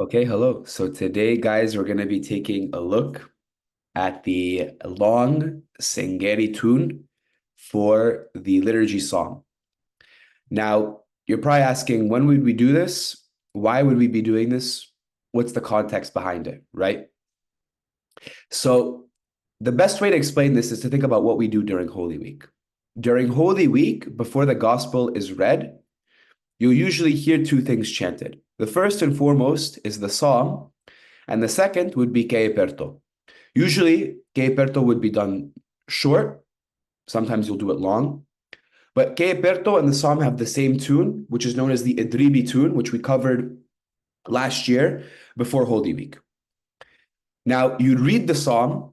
Okay, hello. So today, guys, we're going to be taking a look at the long Singari tune for the liturgy psalm. Now, you're probably asking, when would we do this? Why would we be doing this? What's the context behind it, right? So, the best way to explain this is to think about what we do during Holy Week. During Holy Week, before the gospel is read, you'll usually hear two things chanted. The first and foremost is the psalm, and the second would be que perto. Usually, que perto would be done short. Sometimes you'll do it long. But que perto and the psalm have the same tune, which is known as the Idribi tune, which we covered last year before Holy Week. Now, you'd read the psalm,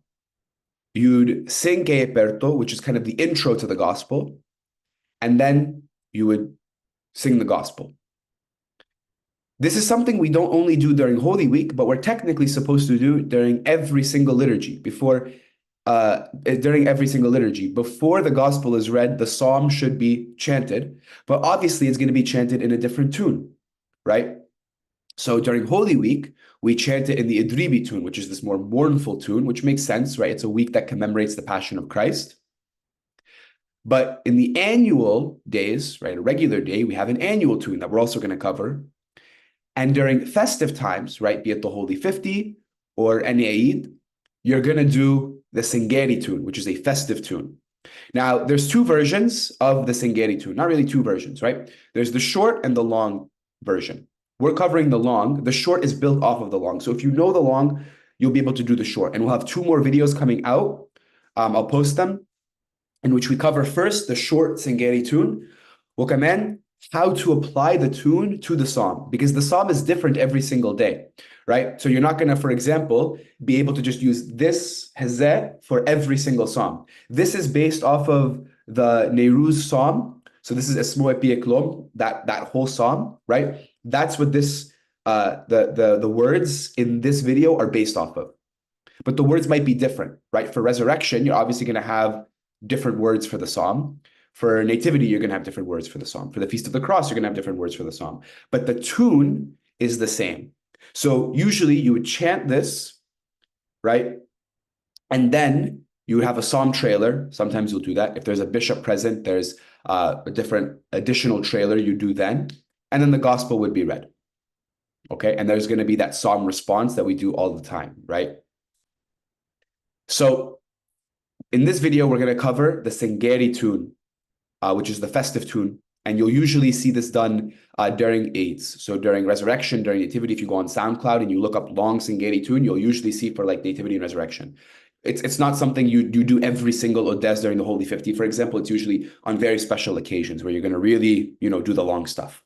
you'd sing que perto, which is kind of the intro to the gospel, and then you would sing the gospel. This is something we don't only do during Holy Week, but we're technically supposed to do during every single liturgy. During every single liturgy, before the gospel is read, the psalm should be chanted, but obviously it's going to be chanted in a different tune, right? So during Holy Week, we chant it in the Idribi tune, which is this more mournful tune, which makes sense, right? It's a week that commemorates the Passion of Christ. But in the annual days, right, a regular day, we have an annual tune that we're also going to cover. And during festive times, right, be it the Holy 50 or any Eid, you're going to do the Singari tune, which is a festive tune. Now, there's two versions of the Singari tune, not really two versions, right? There's the short and the long version. We're covering the long. The short is built off of the long. So if you know the long, you'll be able to do the short. And we'll have two more videos coming out. I'll post them, in which we cover first the short Singari tune. We'll come in how to apply the tune to the psalm, because the psalm is different every single day, right? So you're not going to, for example, be able to just use this Hazzat for every single psalm. This is based off of the Nehru's psalm. So this is Esmo Epi Eklom, that whole psalm, right? That's what this the words in this video are based off of. But the words might be different, right? For resurrection, you're obviously going to have different words for the psalm. For nativity, you're going to have different words for the psalm. For the Feast of the Cross, you're going to have different words for the psalm. But the tune is the same. So usually you would chant this, right? And then you would have a psalm trailer. Sometimes you'll do that. If there's a bishop present, there's a different additional trailer you do then. And then the gospel would be read. Okay. And there's going to be that psalm response that we do all the time, right? So in this video, we're going to cover the Singari tune, which is the festive tune. And you'll usually see this done during Eids. So during Resurrection, during Nativity, if you go on SoundCloud and you look up long Singari tune, you'll usually see for like Nativity and Resurrection. It's not something you do every single Odes during the Holy 50, for example. It's usually on very special occasions where you're going to really, do the long stuff.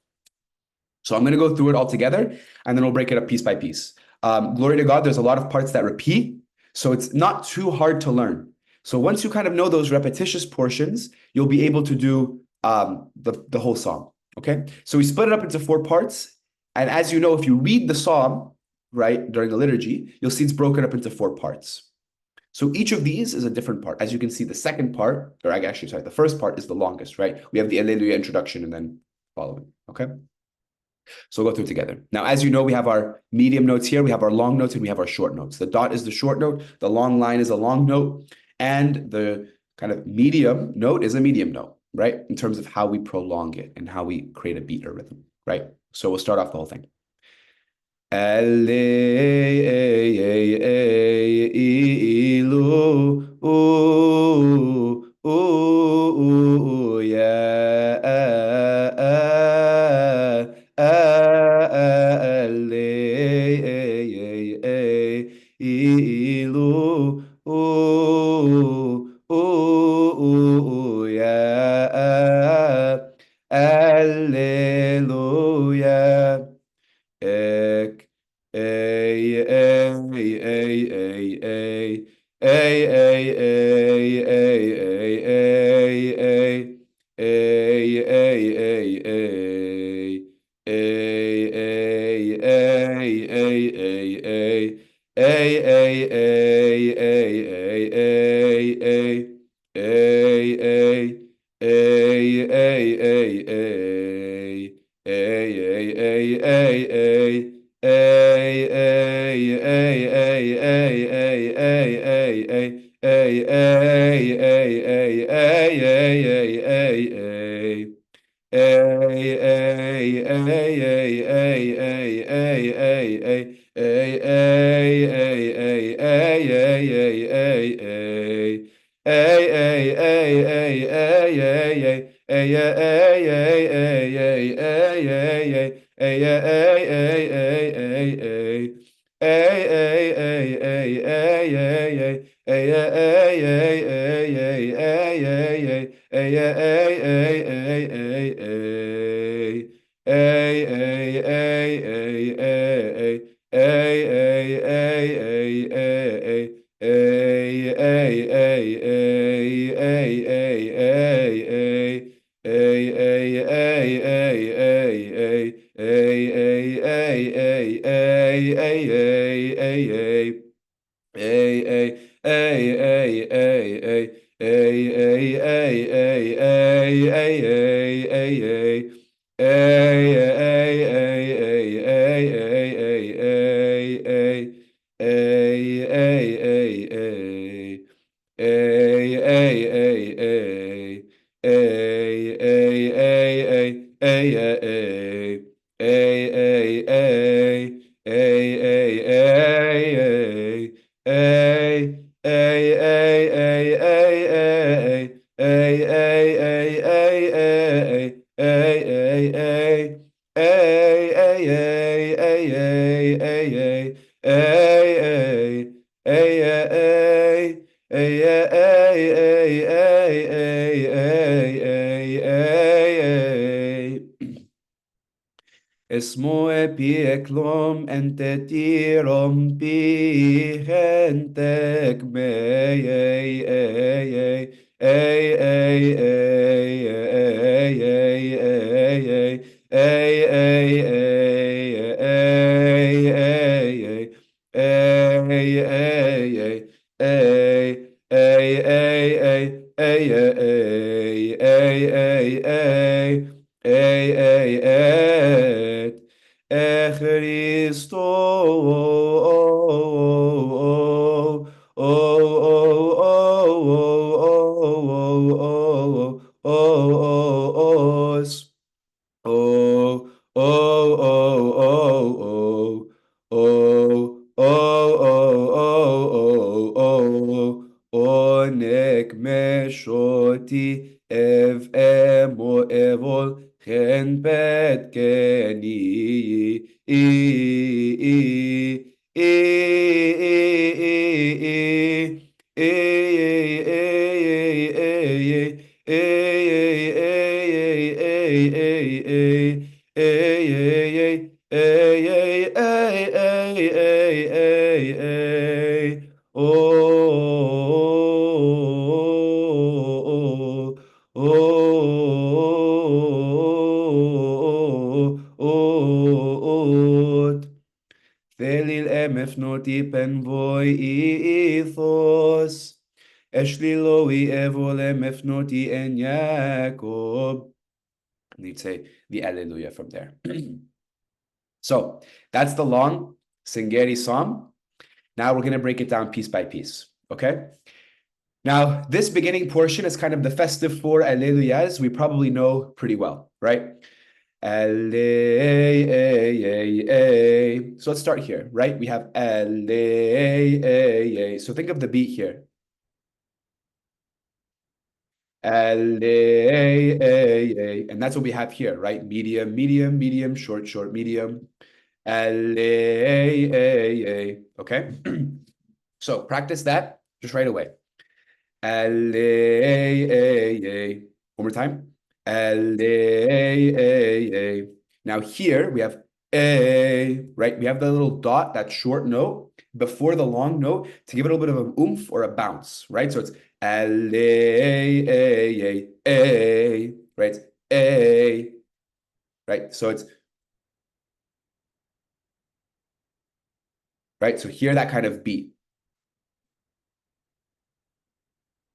So I'm going to go through it all together, and then we'll break it up piece by piece. Glory to God, there's a lot of parts that repeat, so it's not too hard to learn. So once you kind of know those repetitious portions, you'll be able to do the whole psalm. Okay, so we split it up into four parts, and as you know, if you read the psalm right during the liturgy, you'll see it's broken up into four parts. So each of these is a different part. As you can see, the second part, or actually, sorry, the first part is the longest, right? We have the Alleluia introduction and then following. Okay. So we'll go through it together. Now, as you know, we have our medium notes here, we have our long notes, and we have our short notes. The dot is the short note, the long line is a long note, and the kind of medium note is a medium note, right? In terms of how we prolong it and how we create a beat or rhythm, right? So we'll start off the whole thing. Alleluia. Ek, ay, ay, ay, ay, ay, ay, ay, ay, ay, ay, ay, ay, ay, ay, ay. Ay, ay, ay, ay, ay, ay. Ay, ay, ay, ay, ay, ay, ay. Ay, ay, ay, ay, ay, ay. Ay, ay, ay, ay, ay. اسمو بيكلوم انت تيروم بي خنتك مي اي اي اي اي اي اي اي اي Christos. Oh, oh, oh, oh, oh, oh, oh, oh, oh, oh, onek meshoti ev emo evol chen bet keni Thelil emefnoti penvoi ethos. Eshliloi evol emefnoti en Jacob. And you'd say the Alleluia from there. So that's the long Singari psalm. Now we're going to break it down piece by piece. Okay? Now, this beginning portion is kind of the festive four Allelujahs we probably know pretty well, right? So let's start here, right? We have So think of the beat here. And that's what we have here, right? Medium, medium, medium, short, short, medium. Okay? So practice that just right away. One more time. Now here we have a, right? We have the little dot, that short note before the long note to give it a little bit of an oomph or a bounce, right? So it's right? A, right? So it's right. So hear that kind of beat,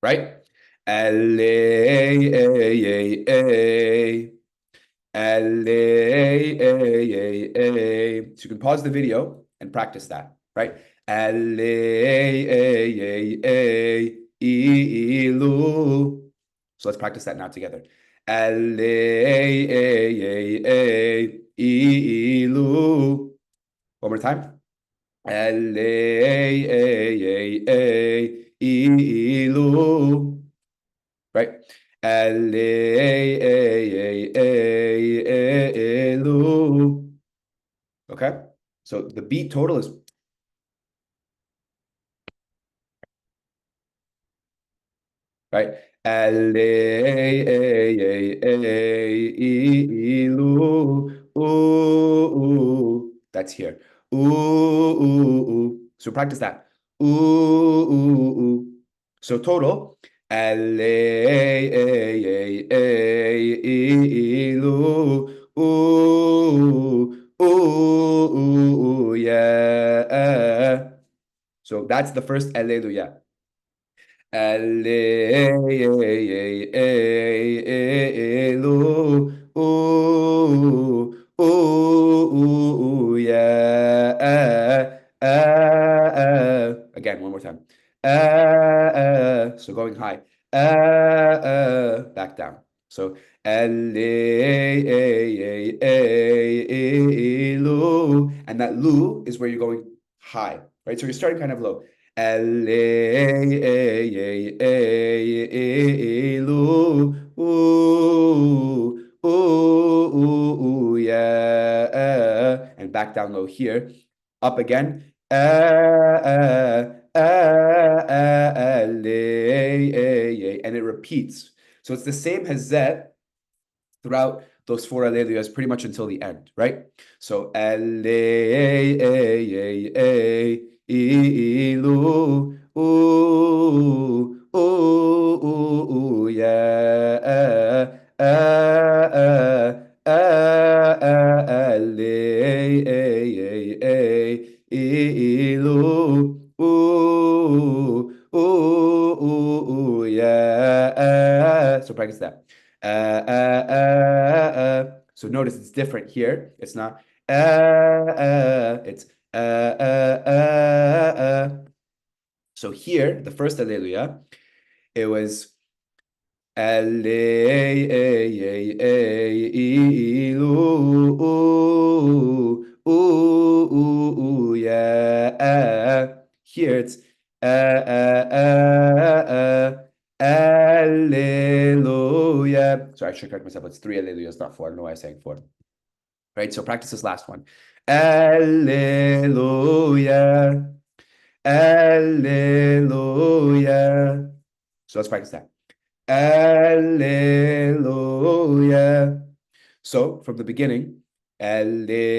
right? L-A, A, A. So you can pause the video and practice that, right? L-A, A, A, Ilu. So let's practice that now together. L-A, A, Ilu. One more time. L-A, Ilu. Right? Lu. Okay? So the beat total is right. Lu. That's here. So practice that. So total. Lu. Yeah. So that's the first Alleluia. Again, one more time. So going high. Back down. So and that lu is where you're going high, right? So you're starting kind of low. Yeah, and back down low here, up again. And it repeats. So it's the same Hazzat throughout those four Alleluias pretty much until the end, right? So Ilu, yeah, yeah. So practice that. So notice it's different here. It's not it's So here, the first Alleluia, it was yeah. Here it's Alleluia. Sorry, I should correct myself. It's three Alleluias, not four. I don't know why I'm saying four. Right, so practice this last one. Alleluia. Alleluia. So let's practice that. Alleluia. So from the beginning, Alleluia.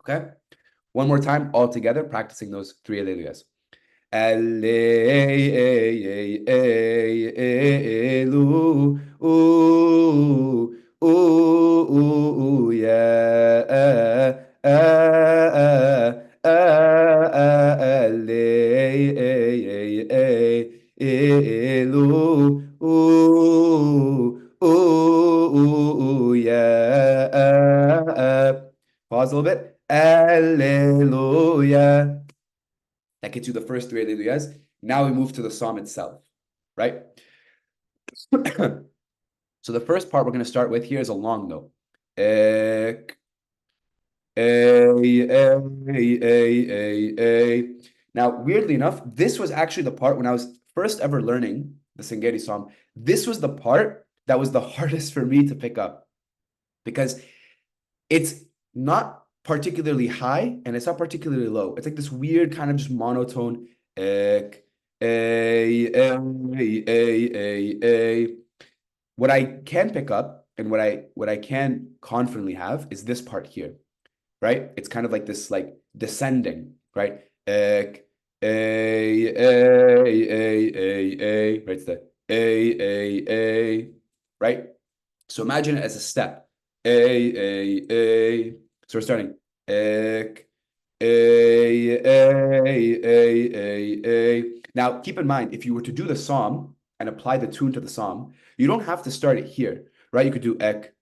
Okay? One more time, all together, practicing those three Alleluias. Allelu, yeah, yeah. Pause a little bit. Alleluia. That gets you the first three Alleluias. Now we move to the psalm itself, right? So the first part we're going to start with here is a long note. Now, weirdly enough, this was actually the part when I was first ever learning the Singari psalm. This was the part that was the hardest for me to pick up because it's not particularly high and it's not particularly low. It's like this weird kind of just monotone. What I can pick up and what I can confidently have is this part here, right? It's kind of like this like descending, right? Ek, a, right? It's the a, right? So imagine it as a step. A. So we're starting. Ek, a. Now, keep in mind, if you were to do the psalm and apply the tune to the psalm, you don't have to start it here, right? You could do ek,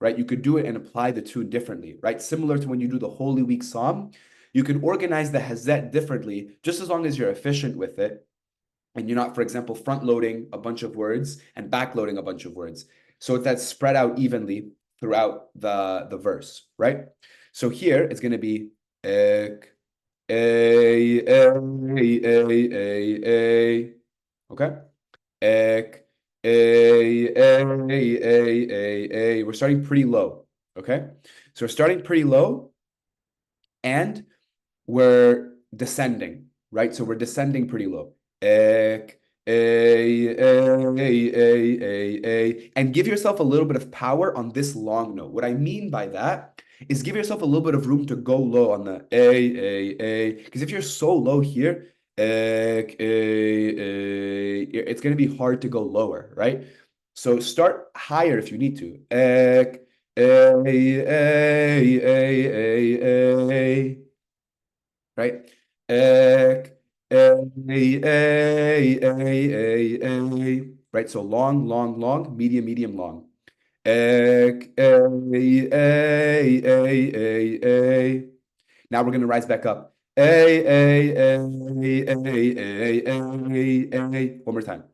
right? You could do it and apply the tune differently, right? Similar to when you do the Holy Week psalm, you can organize the Hazzat differently, just as long as you're efficient with it and you're not, for example, front loading a bunch of words and back loading a bunch of words. So that's spread out evenly throughout the verse, right? So here it's going to be ek, a, okay? Ek, a. We're starting pretty low, okay? So we're starting pretty low and we're descending, right? So we're descending pretty low. Ek, and give yourself a little bit of power on this long note. What I mean by that is give yourself a little bit of room to go low on the a. Because if you're so low here, it's going to be hard to go lower, right? So start higher if you need to. Ek, right? Ek, right? So long, long, long, medium, medium, long. Ek, now we're going to rise back up. One more time.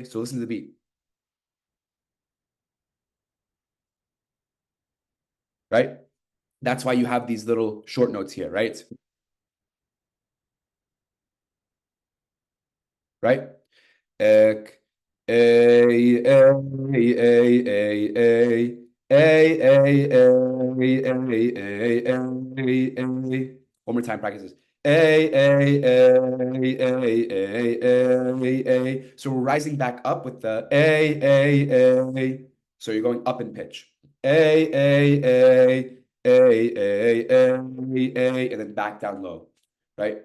So listen to the beat, right? That's why you have these little short notes here, right? Right? Ek, one more time, practice this. So we're rising back up with the a. So you're going up in pitch. And then back down low, right?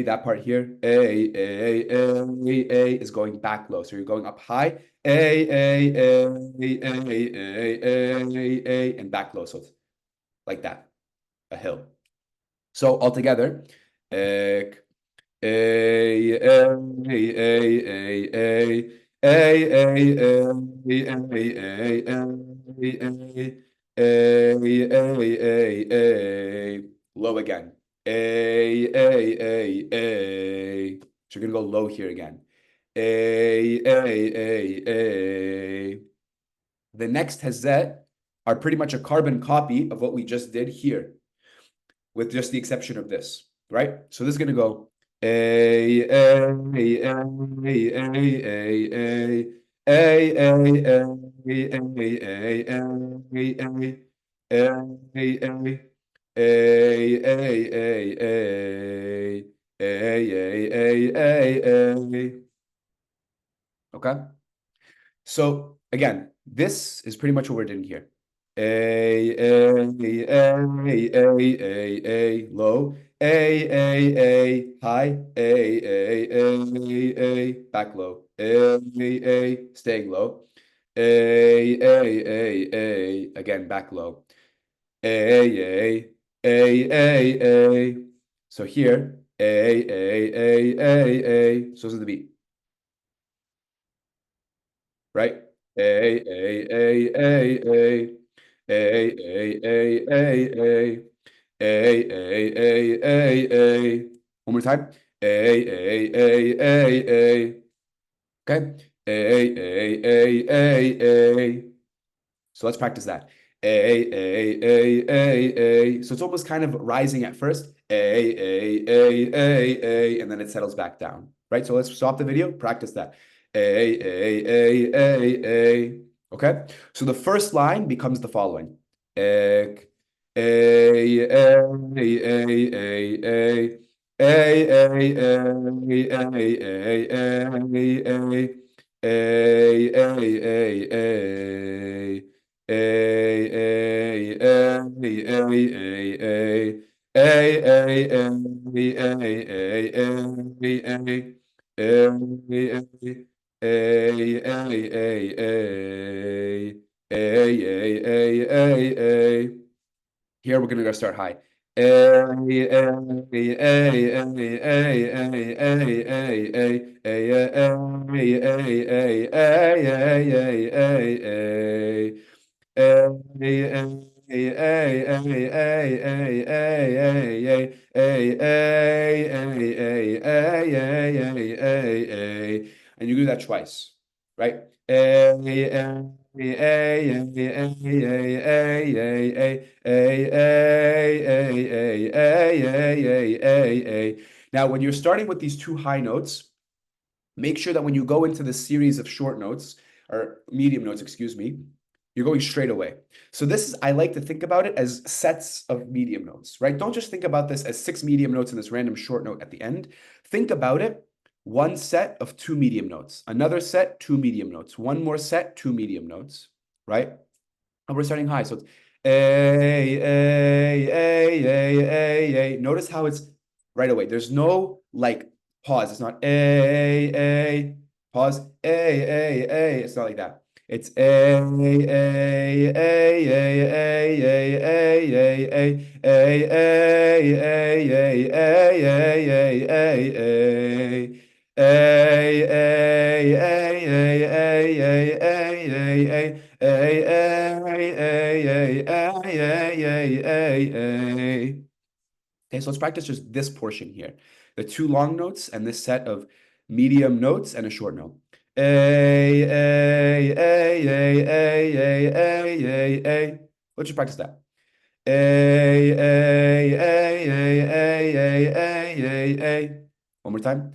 That part here, is going back low. So you're going up high, and back low. So it's like that, a hill. So altogether, low again. So you're gonna go low here again. The next Hazzat are pretty much a carbon copy of what we just did here, with just the exception of this, right? So this is gonna go okay? So again, this is pretty much what we're doing here. Low, high, back low, staying low, again, back low, so here, so this is the beat, right? One more time. Okay. So let's practice that. So it's almost kind of rising at first. And then it settles back down. Right? So let's stop the video, practice that. Okay? So the first line becomes the following. Here we're gonna go start high. And you do that twice, right? Now, when you're starting with these two high notes, make sure that when you go into the series of short notes or medium notes, excuse me, you're going straight away. So this is, I like to think about it as sets of medium notes, right? Don't just think about this as 6 medium notes and this random short note at the end. Think about it, one set of 2 medium notes, another set, 2 medium notes, one more set, 2 medium notes, right? And we're starting high. So it's A. Notice how it's right away. There's no like pause. It's not pause, A. It's not like that. It's Okay, so let's practice just this portion here. The 2 long notes and this set of medium notes and a short note. Let's just practice that. One more time.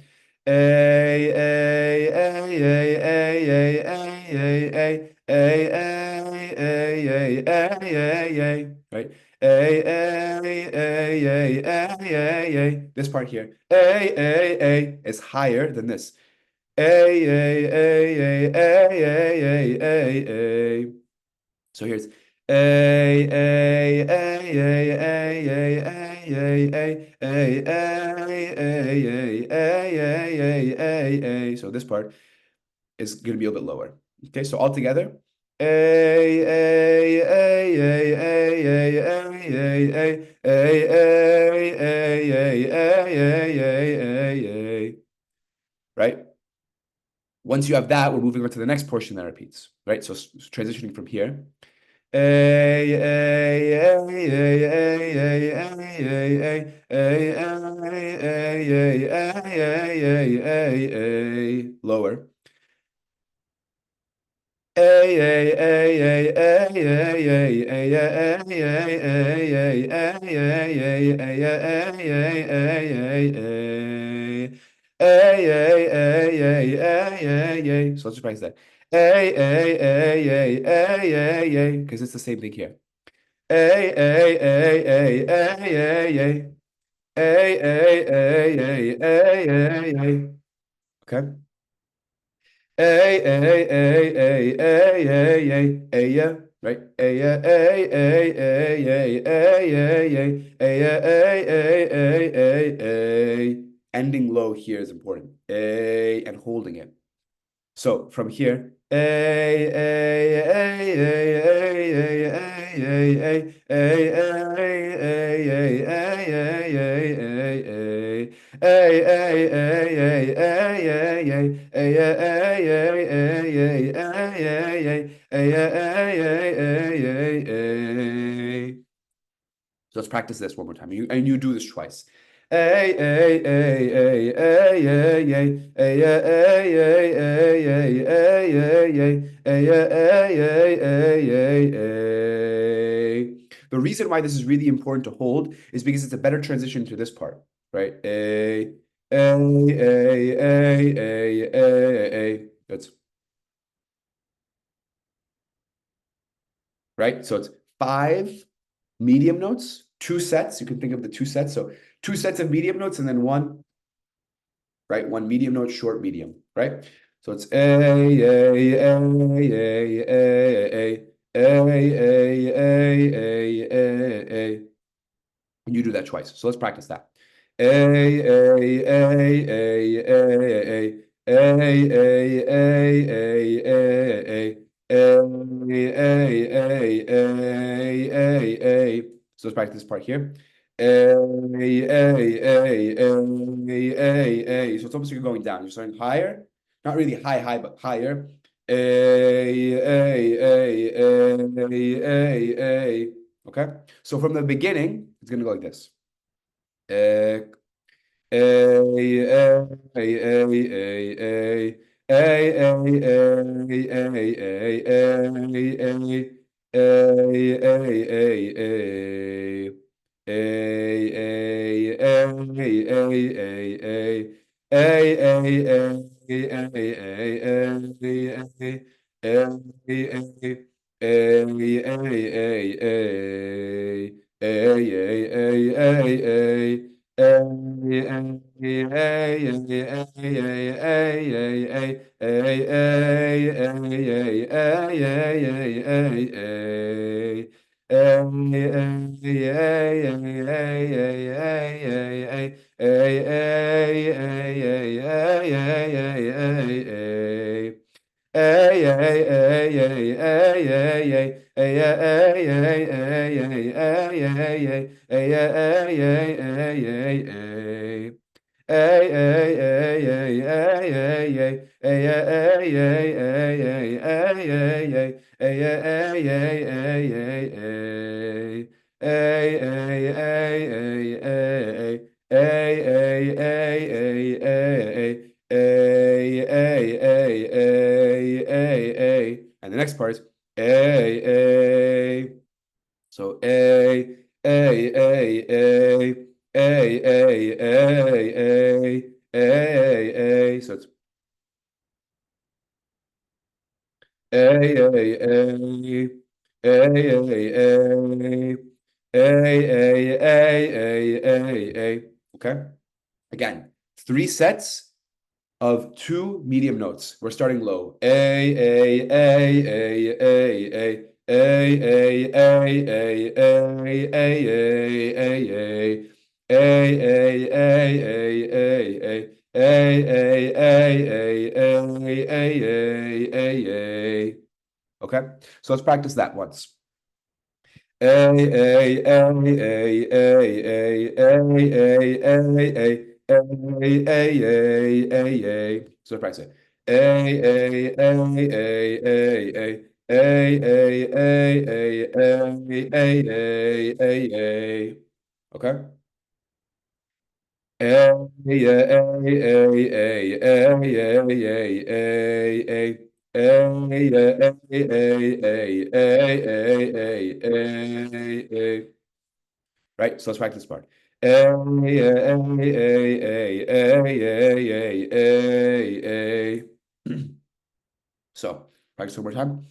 Right? This part here, is higher than this. So here's so this part is going to be a little bit lower. Okay, so all together. Right? Once you have that, we're moving on to the next portion that repeats, right? So transitioning from here. Lower. So let's just practice that. Because it's the same thing here. Okay. Right? Ending low here is important. And holding it. So from here, so let's practice this one more time. And you do this twice. The reason why this is really important to hold is because it's a better transition to this part, right? That's right. So it's 5 medium notes two sets. You can think of the two sets. So two sets of medium notes and then one, right? One medium note, short, medium, right? So it's A, A, A, A, A, A, A, A, A, A. And you do that twice. So let's practice that. A, A, A, A, A, A, A, A, A, A, A. So let's practice this part here. A, A. So it's almost like you're going down. You're starting higher, not really high, high, but higher. A. Okay. So from the beginning, it's going to go like this. And the next part is A. So A. So it's Okay. Again, three sets of two medium notes. We're starting low. Okay, so let's practice that once. So practice it. Okay. Right? So let's practice this part. So practice one more time.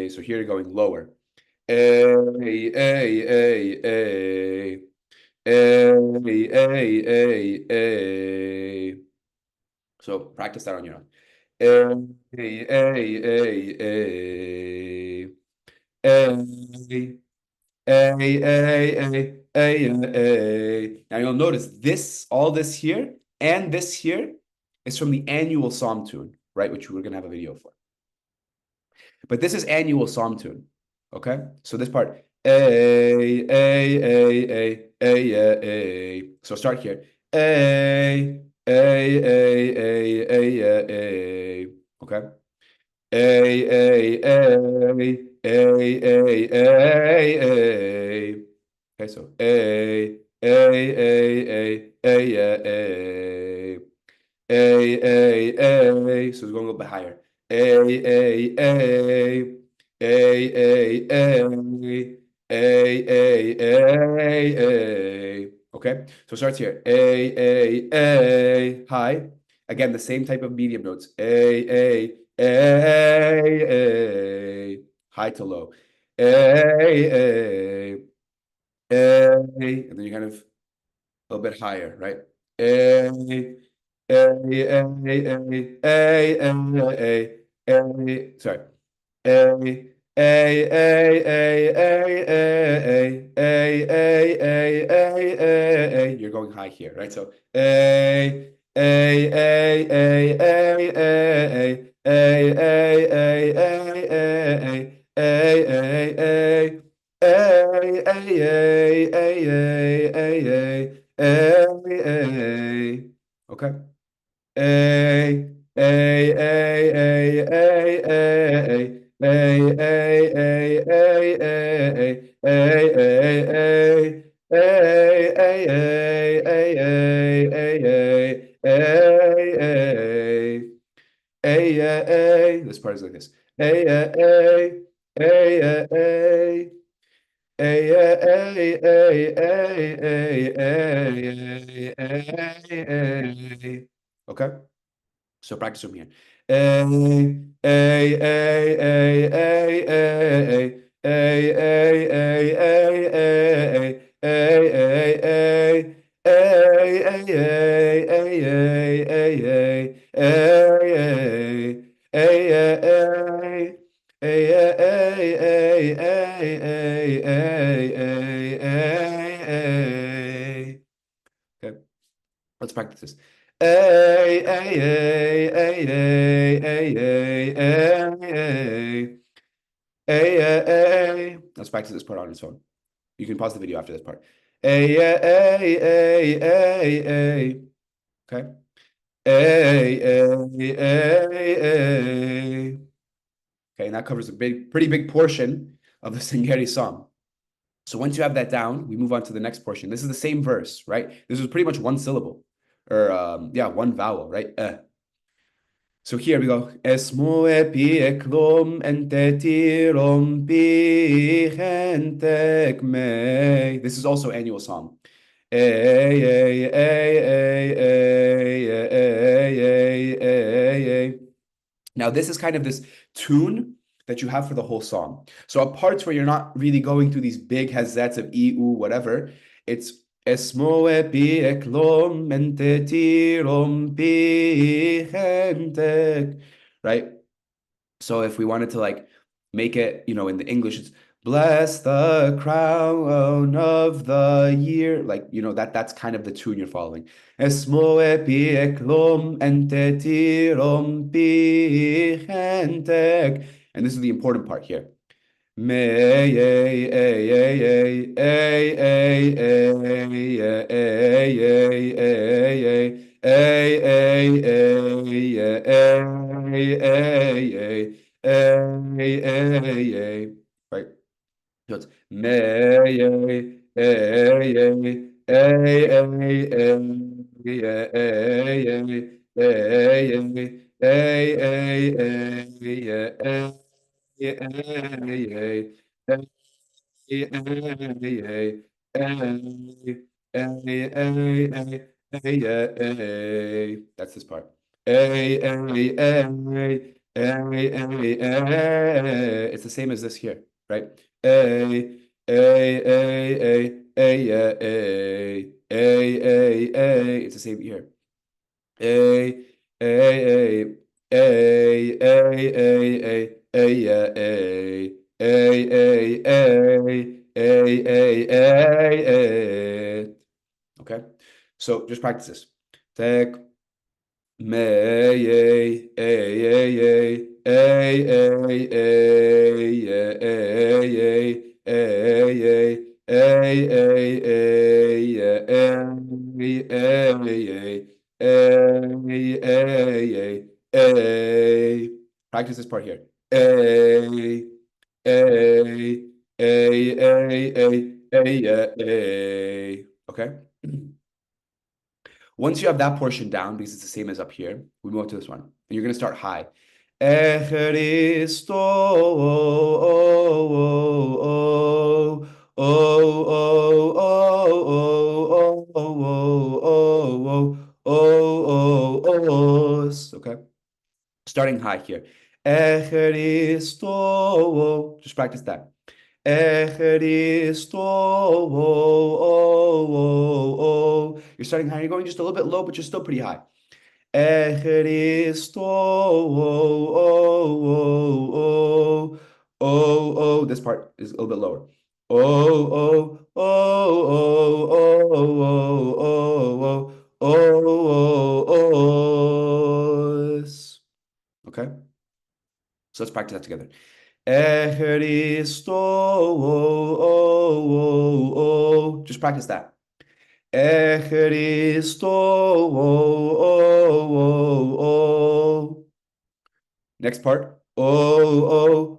So here you're going lower. So practice that on your own. Now you'll notice this, all this here, and this here is from the annual psalm tune, right? Which we're gonna have a video for. But this is annual psalm tune. Okay? So this part. So start here. Okay? Okay, so so it's going a little bit higher. Okay, Okay, so it starts here. A, high. Again, the same type of medium notes. A, high to low. A, and then you kind of a little bit higher, right? A, sorry. A, You're going high here, right? So okay. A, A, A, A, A, A, This part is like this. Okay, so practice from here. Okay, let's practice this. Let's practice this part on its own. You can pause the video after this part. Okay. Okay, and that covers a pretty big portion of the Singari song. So once you have that down, we move on to the next portion. This is the same verse, right? This is pretty much one syllable, or yeah, one vowel, right? So here we go. Esmo epi eklom entetirom bi gentek me. This is also annual song. Now, this is kind of this tune that you have for the whole song. So at parts where you're not really going through these big hazzats of e, u, whatever, it's esmo epi eklom entetirom bi gentek, right? So if we wanted to like make it, in the English, it's bless the crown of the year. Like, that's kind of the tune you're following. Esmo epi eklom entetirom pi gentek. And this is the important part here. Right. So it's that's this part. It's the same as this here, right? It's the same here. A, A, A, A, A, A, A, Okay, so just practice this. Take me, Practice this part here. Okay. Once you have that portion down, because it's the same as up here, we move on to this one. And you're going to start high. Echaristo, starting high here. Echeristo. Just practice that. Echeristo. You're starting high. You're going just a little bit low, but you're still pretty high. Echeristo. This part is a little bit lower. Os. Okay? So let's practice that together. Echeristo. Just practice that. Echeristo. Next part. Os.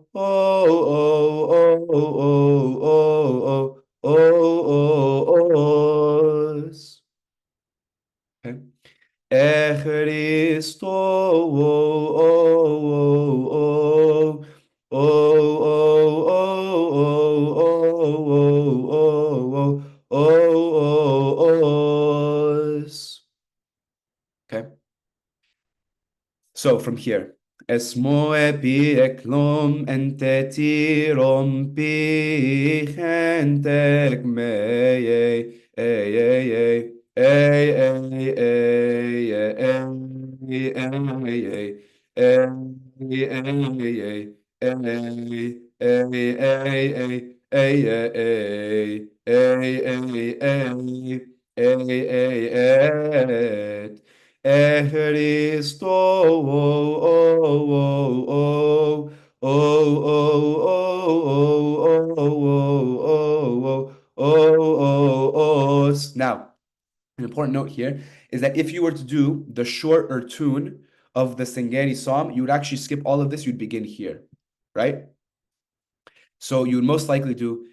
Okay. Echeristo. Os. Okay. So from here, Esmoe pi eklom enteti rompi gentek meye, ey, ey, ey, ey, ey, ey, ey, ey, Echeristo. Now, an important note here is that if you were to do the shorter tune of the Singari psalm, you would actually skip all of this. You'd begin here, right? So you would most likely do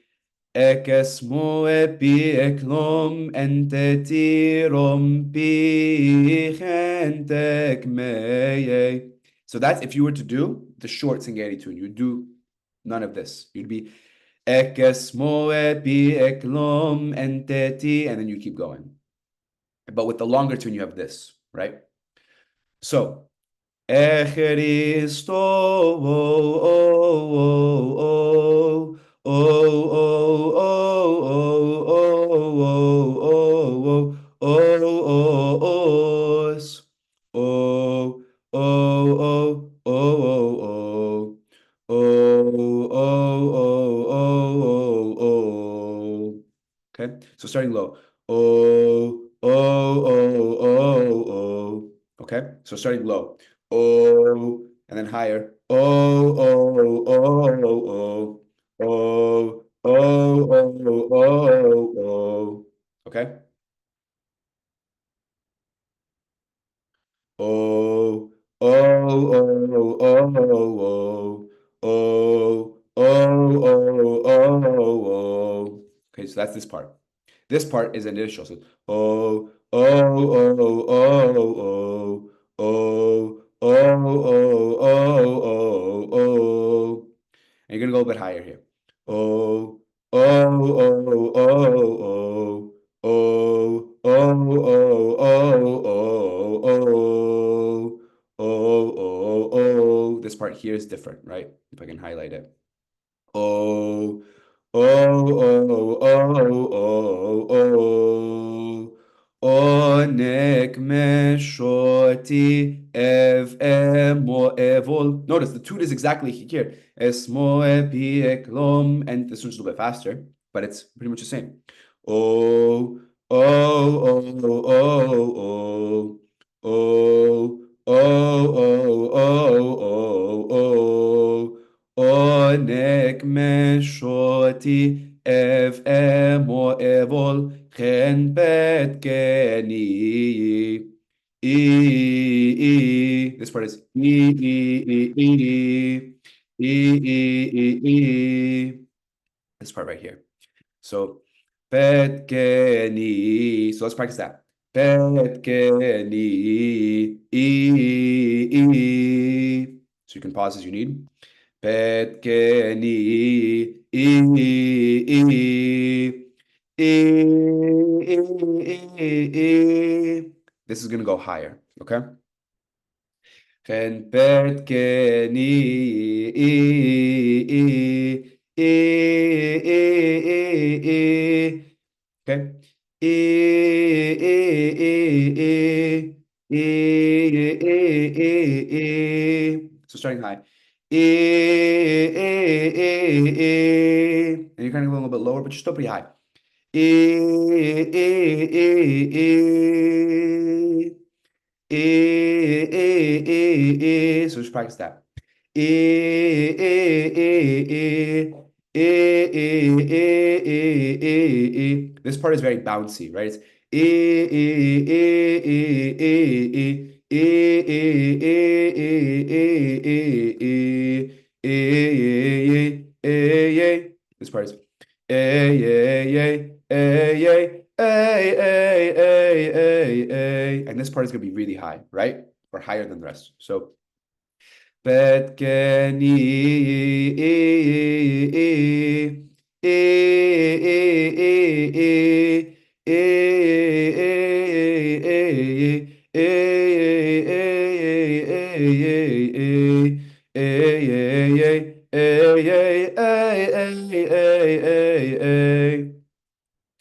Ekesmo epi eklom entetirom pi gentek meye. So that's if you were to do the short Singari tune, you'd do none of this. You'd be Ekesmo epi eklom enteti, and then you keep going. But with the longer tune, you have this, right? So Echeristo. Os. Okay, so starting low. Okay, so starting low. And then higher. Okay. Oh, oh, oh, oh, oh, oh, oh, oh, oh. Okay, so that's this part. This part is an initial. So oh, oh, oh, oh, oh, oh, oh, oh, oh, oh. And you're gonna go a bit higher here. Oh, oh, oh, oh, oh, oh, oh, oh, oh, oh, oh, oh. This part here is different, right? If I can highlight it. Oh, oh, oh, oh, oh, oh. Onek meshoti ev emo evol. Notice the tune is exactly here. Esmo epi eklom, and this one's a little bit faster, but it's pretty much the same. Oh, oh, oh, oh, oh, oh, oh, oh, oh, oh, oh. Onek meshoti ev emo evol chen bet geni. This part is this part right here. So bet geni. So let's practice that. Bet geni. So you can pause as you need. Petkeni. This is going to go higher, okay? chen bet keni okay. So starting high. And you're kind of going a little bit lower, but you're still pretty high. So just practice that. This part is very bouncy, right? It's this part is and this part is going to be really high, right? Or higher than the rest. So Bet Kenny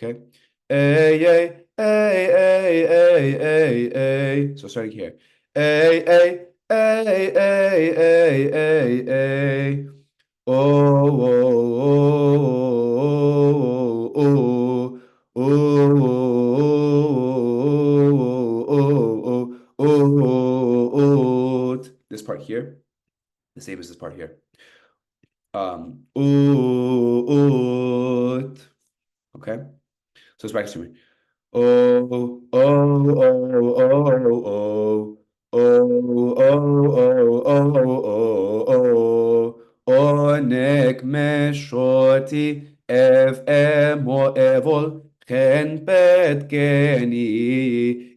Okay. So starting here. A, A, A, A, A, A, A. Oh, oh, oh, oh, oh, this part here, the same as this part here. Okay. So it's back to me. Oh, oh, oh, oh, oh, oh, oh, oh, oh, oh, Onek meshoti ev emo evol chen bet geni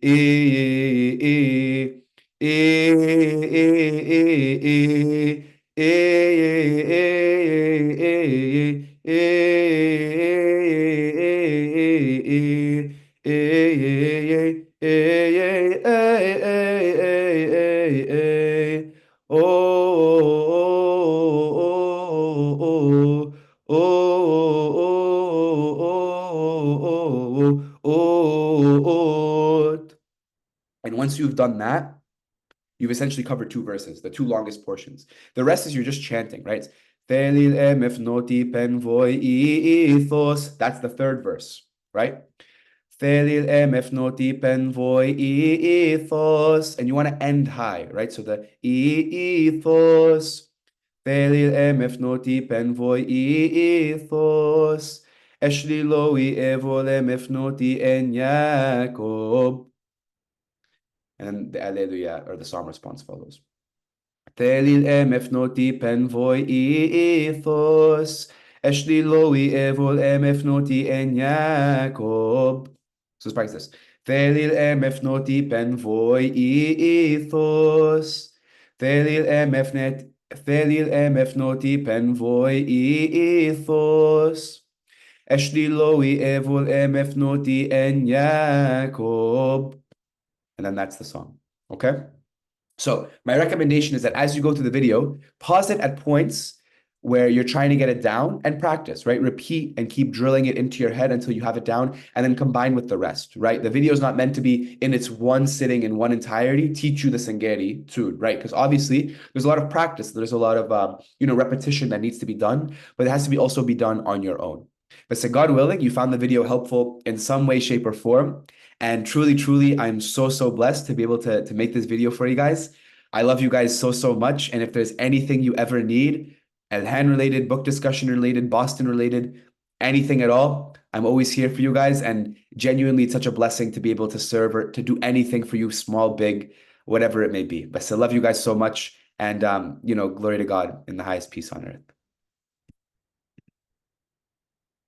And once you've done that, you've essentially covered two verses, the two longest portions. The rest is you're just chanting, right? That's the third verse, right? And you want to end high, right? So the ethos. Eshli loi evolem efnoti en Jacob. And the Alleluia or the psalm response follows. Telil emefnoti penvoi ethos. Eshli loi evol emefnoti en Jacob. So let's practice this. Telil emefnoti penvoi ethos. Telil emefnoti penvoi ethos. Eshli loi evol emefnoti en Jacob. And then that's the song. Okay. So my recommendation is that as you go through the video, pause it at points where you're trying to get it down and practice, right? Repeat and keep drilling it into your head until you have it down and then combine with the rest, right? The video is not meant to be in its one sitting in one entirety, teach you the Singari too, right? Because obviously there's a lot of practice. There's a lot of, repetition that needs to be done, but it has to be also be done on your own. But so God willing, you found the video helpful in some way, shape, or form. And truly, truly, I'm so, so blessed to be able to make this video for you guys. I love you guys so, so much. And if there's anything you ever need, Elhan related, book discussion related, Boston related, anything at all, I'm always here for you guys. And genuinely, it's such a blessing to be able to serve or to do anything for you, small, big, whatever it may be. But I love you guys so much. And, glory to God in the highest peace on earth.